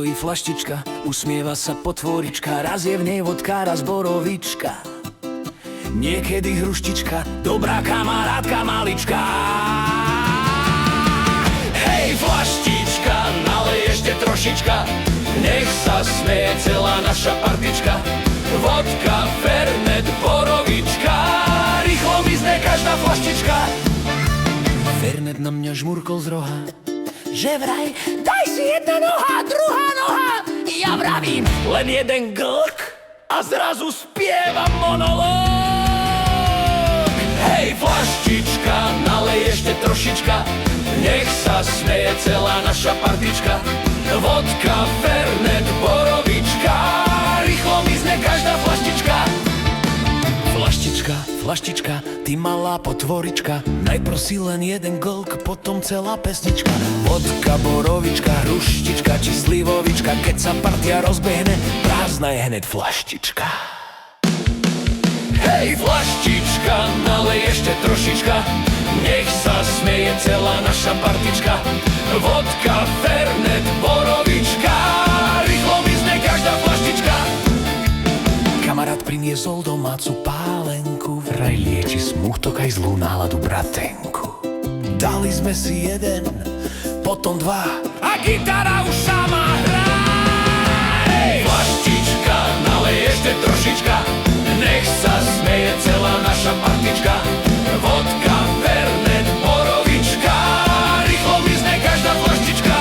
stojí flaštička, usmieva sa potvorička, raz je v nej vodka, raz borovička, niekedy hruštička, dobrá kamarátka malička. Hej, flaštička, nalej ešte trošička, nech sa smeje celá naša partička. Vodka, fernet, borovička, rýchlo mizne každá flaštička. Fernet na mňa žmurkol z roha, že vraj, daj si jedna noha, druhá noha. Ja vravím, len jeden glk a zrazu spievam monológ. Hej, flaštička, nalej ešte trošička, nech sa smeje celá naša partička. Vodka, fernet, borovička, rýchlo mizne každá flaštička. Flaštička, flaštička, ty malá potvorička, najprv si len jeden glk, potom celá pesnička. Vodka, borovička, hruštička či slivovička, keď sa partia rozbehne, prázdna je hned flaštička. Hej, flaštička, nalej ešte trošička, nech sa smeje celá naša partička. Vodka, fernet, borovička, rýchlo mizne každá flaštička. Kamarát priniesol domácu pálenku, vraj lieči smútok aj zlú náladu bratenku. Dali sme si jeden, potom dva a gitara už sama hrá. Hej, flaštička, nalej ešte trošička, nech sa smeje celá naša partička. Vodka, fernet, borovička, rýchlo mizne každá flaštička.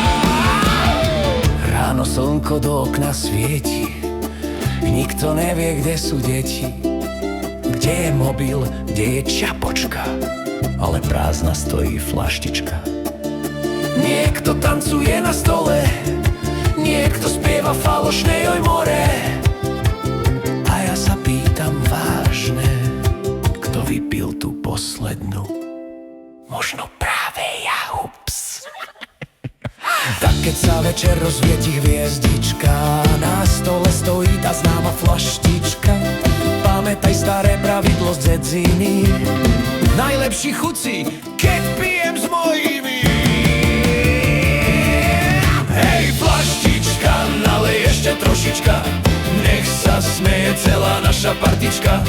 Ráno slnko do okna svieti, nikto nevie, kde sú deti, kde je mobil, kde je čapočka, ale prázdna stojí flaštička. Niekto tancuje na stole, niekto spieva falošné joj more. A ja sa pýtam vážne, kto vypil tú poslednú? Možno práve ja, ups. Tak keď sa večer rozsvieti hviezdička, na stole stojí tá známa flaštička. Pamätaj staré pravidlo z dzedziny, najlepší chuci, keď pijem s mojimi. Hej, flaštička, nalej ešte trošička, nech sa smeje celá naša partička.